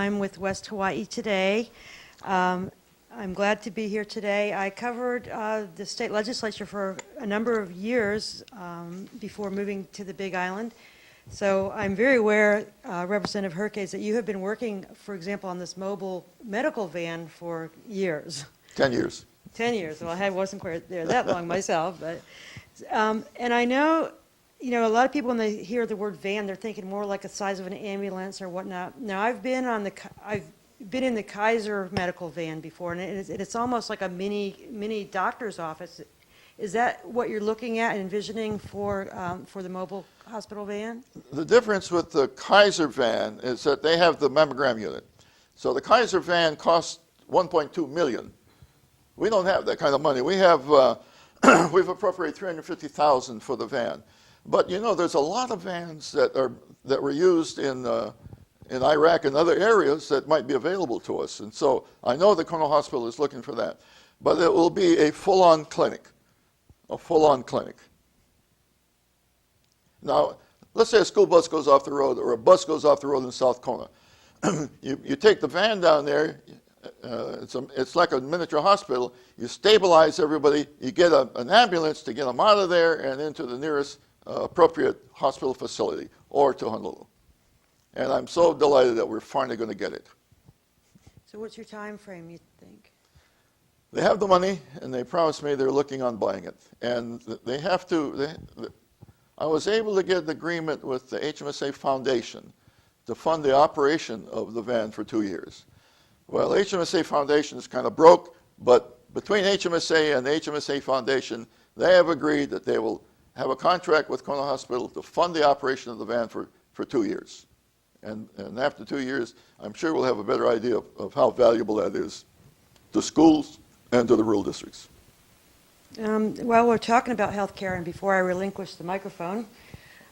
I'm with West Hawaii Today. I'm glad to be here today. I covered the state legislature for a number of years before moving to the Big Island. So I'm very aware, Representative Herkes, that you have been working, for example, on this mobile medical van for years. 10 years. 10 years. Well, I wasn't quite there that long myself, but and I know, you know, a lot of people when they hear the word van, they're thinking more like the size of an ambulance or whatnot. Now, I've been in the Kaiser medical van before, and it's almost like a mini doctor's office. Is that what you're looking at and envisioning for the mobile hospital van? The difference with the Kaiser van is that they have the mammogram unit. So the Kaiser van costs $1.2 million. We don't have that kind of money. We have we've appropriated $350,000 for the van. But you know, there's a lot of vans that were used in Iraq and other areas that might be available to us. And so I know the Kona Hospital is looking for that. But it will be a full-on clinic. A full-on clinic. Now, let's say a school bus goes off the road or a bus goes off the road in South Kona. You take the van down there. It's like a miniature hospital. You stabilize everybody. You get an ambulance to get them out of there and into the nearest appropriate hospital facility or to Honolulu. And I'm so delighted that we're finally going to get it. So what's your time frame, you think? They have the money, and they promised me they're looking on buying it. And they have to. I was able to get an agreement with the HMSA Foundation to fund the operation of the van for 2 years. Well, HMSA Foundation is kind of broke, but between HMSA and the HMSA Foundation, they have agreed that they will have a contract with Kona Hospital to fund the operation of the van for 2 years. And after 2 years, I'm sure we'll have a better idea of how valuable that is to schools and to the rural districts. Well, we're talking about health care, and before I relinquish the microphone,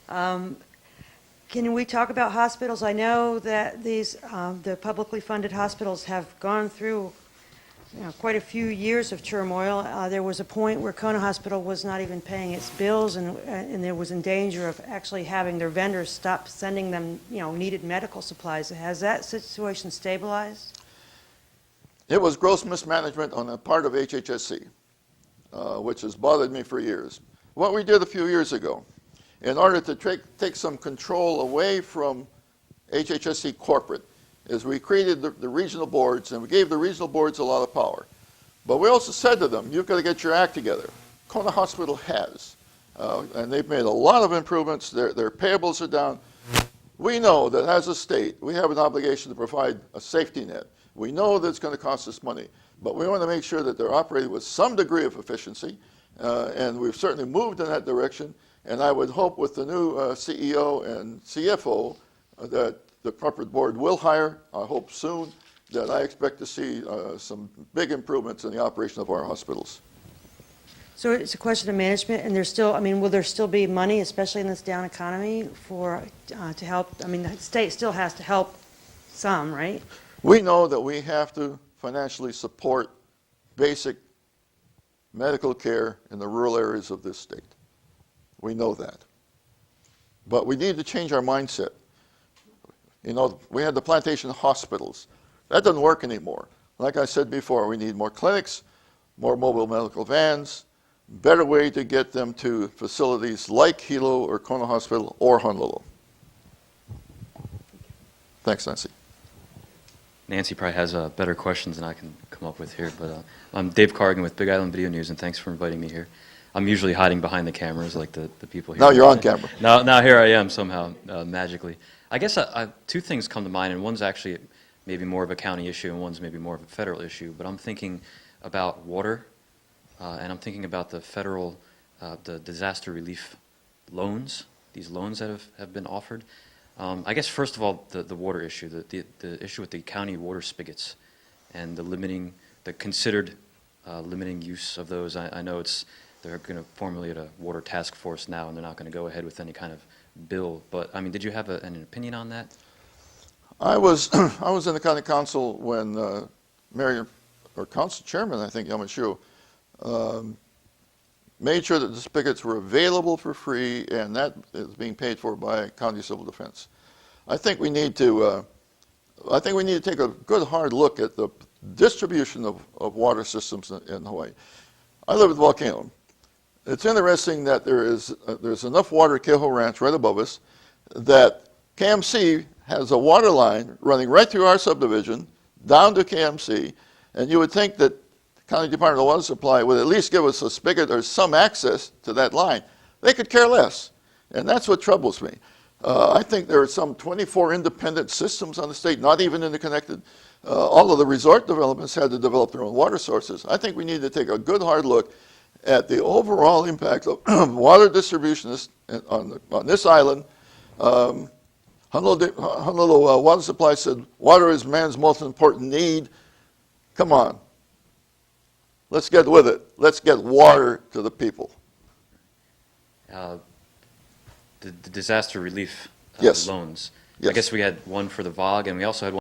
can we talk about hospitals? I know that the publicly funded hospitals have gone through quite a few years of turmoil. There was a point where Kona Hospital was not even paying its bills, and there was in danger of actually having their vendors stop sending them needed medical supplies. Has that situation stabilized? It was gross mismanagement on the part of HHSC, which has bothered me for years. What we did a few years ago, in order to take some control away from HHSC corporate, is we created the regional boards, and we gave the regional boards a lot of power. But we also said to them, you've got to get your act together. Kona Hospital has, and they've made a lot of improvements. Their payables are down. We know that as a state, we have an obligation to provide a safety net. We know that it's going to cost us money, but we want to make sure that they're operating with some degree of efficiency, and we've certainly moved in that direction. And I would hope with the new CEO and CFO that the corporate board will hire, I hope soon, that I expect to see some big improvements in the operation of our hospitals. So it's a question of management, and there's still, will there still be money, especially in this down economy, to help? The state still has to help some, right? We know that we have to financially support basic medical care in the rural areas of this state. We know that. But we need to change our mindset. We had the plantation hospitals. That doesn't work anymore. Like I said before, we need more clinics, more mobile medical vans, better way to get them to facilities like Hilo or Kona Hospital or Honolulu. Thanks, Nancy. Nancy probably has better questions than I can come up with here, but I'm Dave Cargan with Big Island Video News, and thanks for inviting me here. I'm usually hiding behind the cameras like the people here. Now you're on camera. Now here I am somehow, magically. I guess two things come to mind, and one's actually maybe more of a county issue, and one's maybe more of a federal issue, but I'm thinking about water, and I'm thinking about the federal, the disaster relief loans, these loans that have been offered. I guess first of all, the water issue, the issue with the county water spigots, and the considered limiting use of those. I know they're going to formulate a water task force now, and they're not going to go ahead with any kind of bill. But did you have an opinion on that? I was in the county council when Mayor or council chairman, I think Yamashu, made sure that the spigots were available for free, and that is being paid for by county civil defense. I think we need to I think we need to take a good hard look at the distribution of water systems in Hawaii. I live at the volcano. It's interesting that there's enough water at Keho Ranch right above us that KMC has a water line running right through our subdivision down to KMC, and you would think that the County Department of Water Supply would at least give us a spigot or some access to that line. They could care less, and that's what troubles me. I think there are some 24 independent systems on the state, not even interconnected. All of the resort developments had to develop their own water sources. I think we need to take a good hard look at the overall impact of water distribution on this island. Honolulu Water Supply said water is man's most important need. Come on. Let's get with it. Let's get water to the people. The disaster relief Yes. loans. Yes. I guess we had one for the VOG, and we also had one